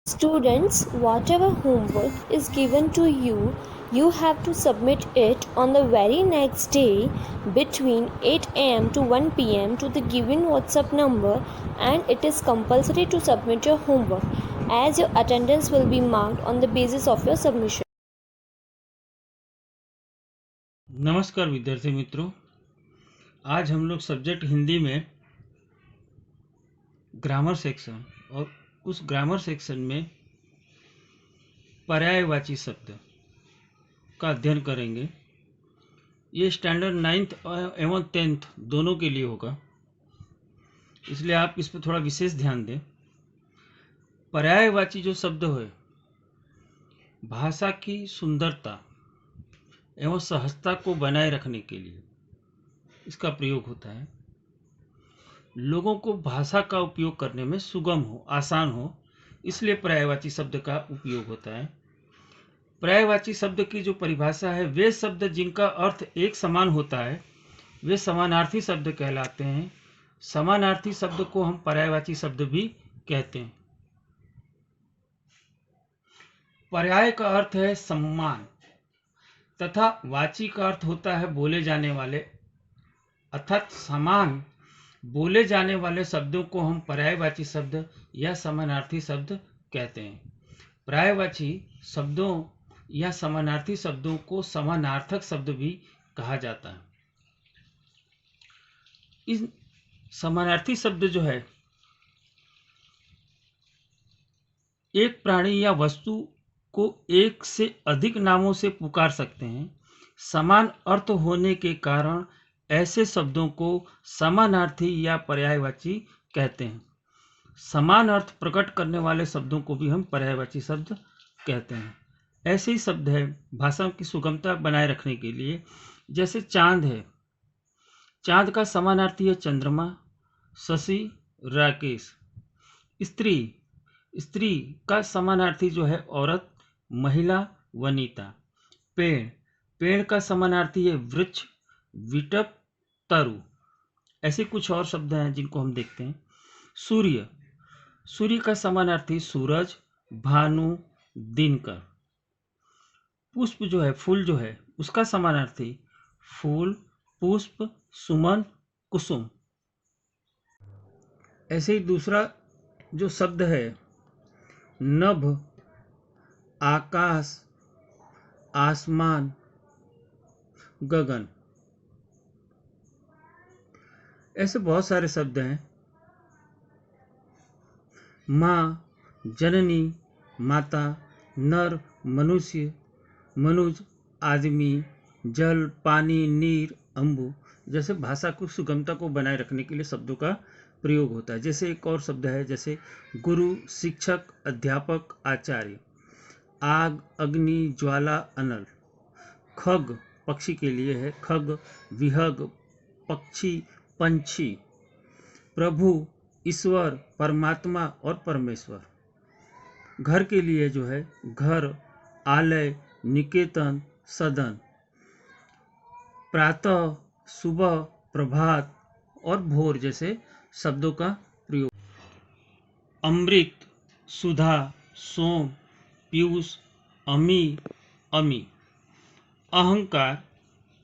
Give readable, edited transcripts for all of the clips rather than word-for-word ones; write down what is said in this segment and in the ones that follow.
Students, whatever homework is given to you, you have to submit it on the very next day between 8 am to 1 pm to the given WhatsApp number, and it is compulsory to submit your homework as your attendance will be marked on the basis of your submission. नमस्कार विद्यार्थी मित्रों, आज हम लोग subject Hindi में grammar section और उस grammar section में पर्यायवाची शब्द का अध्ययन करेंगे। ये स्टैंडर्ड 9th एवं 10th दोनों के लिए होगा, इसलिए आप इस पर थोड़ा विशेष ध्यान दें। पर्यायवाची जो शब्द है, भाषा की सुंदरता एवं सहजता को बनाए रखने के लिए इसका प्रयोग होता है। लोगों को भाषा का उपयोग करने में सुगम हो, आसान हो, इसलिए पर्यायवाची शब्द का उपयोग होता है। पर्यायवाची शब्द की जो परिभाषा है, वे शब्द जिनका अर्थ एक समान होता है वे समानार्थी शब्द कहलाते हैं। समानार्थी शब्द को हम पर्यायवाची शब्द भी कहते हैं। पर्याय का अर्थ है सम्मान तथा वाची का अर्थ होता है बोले जाने वाले, अर्थात समान बोले जाने वाले शब्दों को हम पर्यायवाची शब्द या समानार्थी शब्द कहते हैं। पर्यायवाची शब्दों या समानार्थी शब्दों को समानार्थक शब्द भी कहा जाता है। इस समानार्थी शब्द जो है, एक प्राणी या वस्तु को एक से अधिक नामों से पुकार सकते हैं। समान अर्थ होने के कारण ऐसे शब्दों को समानार्थी या पर्यायवाची कहते हैं। समान अर्थ प्रकट करने वाले शब्दों को भी हम पर्यायवाची शब्द कहते हैं। ऐसे ही शब्द है भाषा की सुगमता बनाए रखने के लिए, जैसे चांद है, चांद का समानार्थी है चंद्रमा, शशि, राकेश। स्त्री, स्त्री का समानार्थी जो है औरत, महिला, वनिता। पेड़, पेड़ का समानार्थी है वृक्ष, विटप, तरु। ऐसे कुछ और शब्द हैं जिनको हम देखते हैं। सूर्य, सूर्य का समानार्थी सूरज, भानु, दिनकर। पुष्प जो है, फूल जो है, उसका समानार्थी फूल, पुष्प, सुमन, कुसुम। ऐसे ही दूसरा जो शब्द है नभ, आकाश, आसमान, गगन। ऐसे बहुत सारे शब्द हैं। माँ, जननी, माता, नर, मनुष्य, मनुज, आदमी, जल, पानी, नीर, अंबु। जैसे भाषा को सुगमता को बनाए रखने के लिए शब्दों का प्रयोग होता है। जैसे एक और शब्द है, जैसे गुरु, शिक्षक, अध्यापक, आचार्य। आग, अग्नि, ज्वाला, अनल। खग, पक्षी के लिए है खग, विहग, पक्षी, पंछी। प्रभु, ईश्वर, परमात्मा और परमेश्वर। घर के लिए जो है घर, आलय, निकेतन, सदन। प्रातः, सुबह, प्रभात और भोर जैसे शब्दों का प्रयोग। अमृत, सुधा, सोम, पीयूष, अमी, अमी। अहंकार,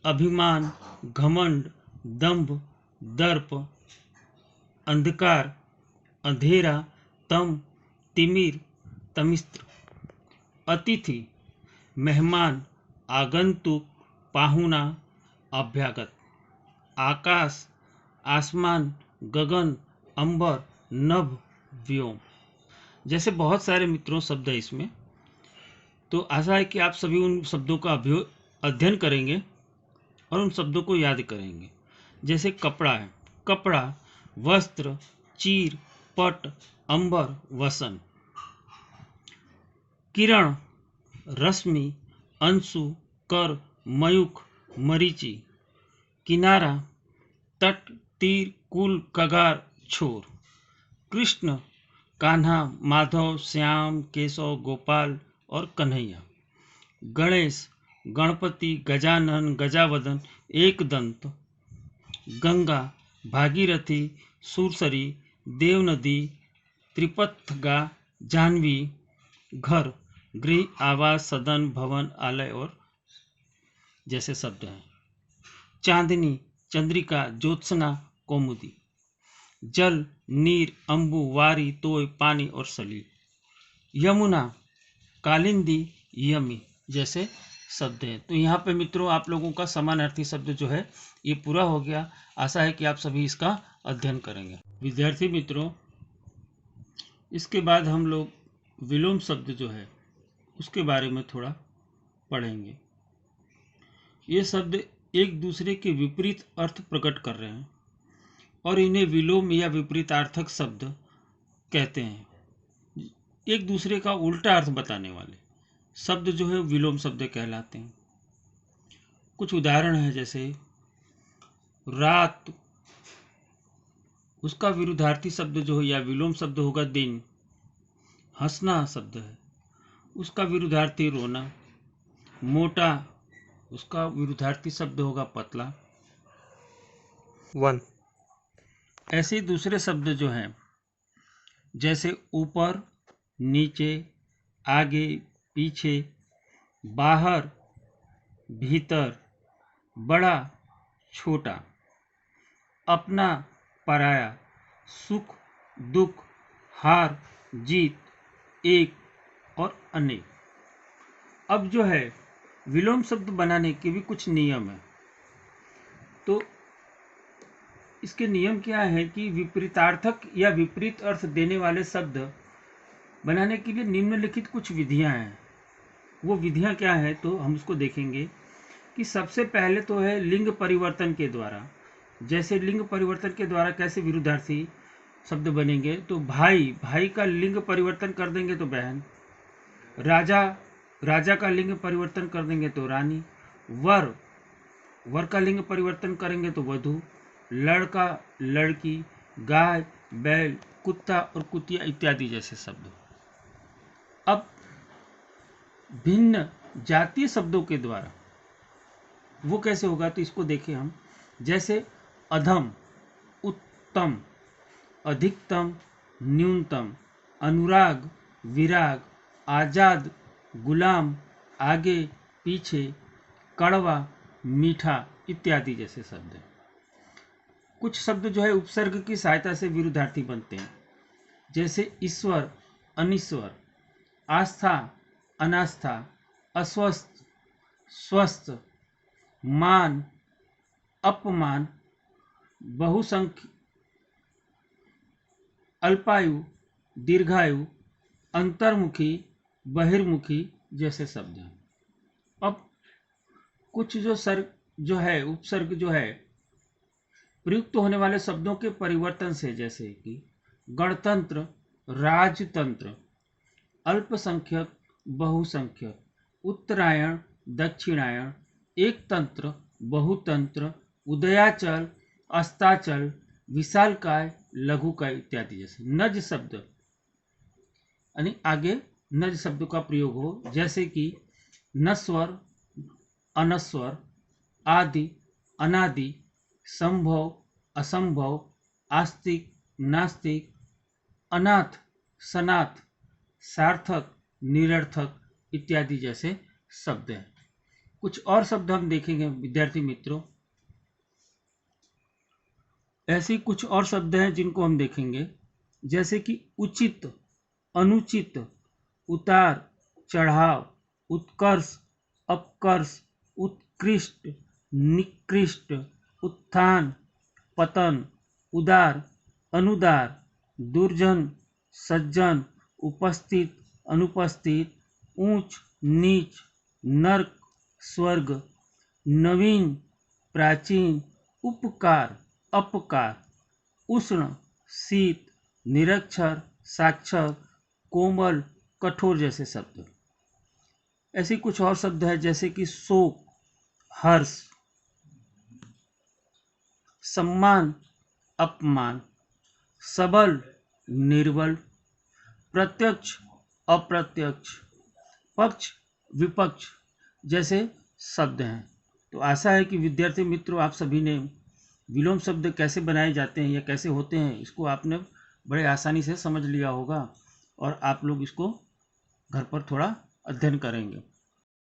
अभिमान, घमंड, दंभ, दर्प। अंधकार, अंधेरा, तम, तिमिर, तमिस्त्र। अतिथि, मेहमान, आगंतुक, पाहुना, अभ्यागत। आकाश, आसमान, गगन, अंबर, नभ, व्योम। जैसे बहुत सारे मित्रों शब्द है इसमें। तो आशा है कि आप सभी उन शब्दों का अध्ययन करेंगे और उन शब्दों को याद करेंगे। जैसे कपड़ा है, कपड़ा, वस्त्र, चीर, पट, अंबर, वसन। किरण, रश्मि, अंशु, कर, मयूख, मरीचि। किनारा, तट, तीर, कुल, कगार, छोर। कृष्ण, कान्हा, माधव, श्याम, केशव, गोपाल और कन्हैया। गणेश, गणपति, गजानन, गजावदन, एकदंत। गंगा, भागीरथी, सुरसरी, देवनदी, त्रिपथगा, जाह्नवी, घर, गृह, आवास, सदन, भवन, आलय और जैसे शब्द हैं। चांदनी, चंद्रिका, ज्योत्सना, कौमुदी। जल, नीर, अंबु, वारी, तोय, पानी और सलील। यमुना, कालिंदी, यमी जैसे शब्द हैं। तो यहाँ पे मित्रों आप लोगों का समानार्थी शब्द जो है ये पूरा हो गया। आशा है कि आप सभी इसका अध्ययन करेंगे। विद्यार्थी मित्रों, इसके बाद हम लोग विलोम शब्द जो है उसके बारे में थोड़ा पढ़ेंगे। ये शब्द एक दूसरे के विपरीत अर्थ प्रकट कर रहे हैं और इन्हें विलोम या विपरीतार्थक शब्द कहते हैं। एक दूसरे का उल्टा अर्थ बताने वाले शब्द जो है विलोम शब्द कहलाते हैं। कुछ उदाहरण है, जैसे रात, उसका विरुद्धार्थी शब्द जो है या विलोम शब्द होगा दिन। हंसना शब्द है, उसका विरुद्धार्थी रोना। मोटा, उसका विरुद्धार्थी शब्द होगा पतला। वन। ऐसे दूसरे शब्द जो हैं, जैसे ऊपर, नीचे, आगे, पीछे, बाहर, भीतर, बड़ा, छोटा, अपना, पराया, सुख, दुख, हार, जीत, एक और अनेक। अब जो है विलोम शब्द बनाने के भी कुछ नियम हैं। तो इसके नियम क्या है कि विपरीतार्थक या विपरीत अर्थ देने वाले शब्द बनाने के लिए निम्नलिखित कुछ विधियां हैं। वो विधियां क्या है तो हम उसको देखेंगे कि सबसे पहले तो है लिंग परिवर्तन के द्वारा। जैसे लिंग परिवर्तन के द्वारा कैसे विरुद्धार्थी शब्द बनेंगे, तो भाई, भाई का लिंग परिवर्तन कर देंगे तो बहन। राजा, राजा का लिंग परिवर्तन कर देंगे तो रानी। वर, वर का लिंग परिवर्तन करेंगे तो वधू। लड़का, लड़की, गाय, बैल, कुत्ता और कुतिया इत्यादि जैसे शब्द। अब भिन्न जातीय शब्दों के द्वारा वो कैसे होगा तो इसको देखें हम। जैसे अधम, उत्तम, अधिकतम, न्यूनतम, अनुराग, विराग, आजाद, गुलाम, आगे, पीछे, कड़वा, मीठा इत्यादि जैसे शब्द हैं। कुछ शब्द जो है उपसर्ग की सहायता से विरुद्धार्थी बनते हैं। जैसे ईश्वर, अनिश्वर, आस्था, अनास्था, अस्वस्थ, स्वस्थ, मान, अपमान, बहुसंख्य, अल्पायु, दीर्घायु, अंतर्मुखी, बहिर्मुखी जैसे शब्द हैं। अब कुछ जो सर्ग जो है उपसर्ग जो है प्रयुक्त होने वाले शब्दों के परिवर्तन से, जैसे कि गणतंत्र, राजतंत्र, अल्पसंख्यक, बहुसंख्यक, उत्तरायण, दक्षिणायन, एक तंत्र, बहुतंत्र, उदयाचल, अस्ताचल, विशालकाय, लघुकाय इत्यादि जैसे। नज शब्द यानी आगे नज शब्द का प्रयोग हो, जैसे कि नस्वर, अनस्वर, आदि, अनादि, संभव, असंभव, आस्तिक, नास्तिक, अनाथ, सनाथ, सार्थक, निरर्थक इत्यादि जैसे शब्द हैं। कुछ और शब्द हम देखेंगे विद्यार्थी मित्रों। ऐसे कुछ और शब्द हैं जिनको हम देखेंगे, जैसे कि उचित, अनुचित, उतार, चढ़ाव, उत्कर्ष, अपकर्ष, उत्कृष्ट, निकृष्ट, उत्थान, पतन, उदार, अनुदार, दुर्जन, सज्जन, उपस्थित, अनुपस्थित, ऊंच, नीच, नर्क, स्वर्ग, नवीन, प्राचीन, उपकार, अपकार, उष्ण, शीत, निरक्षर, साक्षर, कोमल, कठोर जैसे शब्द। ऐसे कुछ और शब्द है, जैसे कि शोक, हर्ष, सम्मान, अपमान, सबल, निर्बल, प्रत्यक्ष, अप्रत्यक्ष, पक्ष, विपक्ष जैसे शब्द हैं। तो आशा है कि विद्यार्थी मित्रों आप सभी ने विलोम शब्द कैसे बनाए जाते हैं या कैसे होते हैं इसको आपने बड़े आसानी से समझ लिया होगा और आप लोग इसको घर पर थोड़ा अध्ययन करेंगे।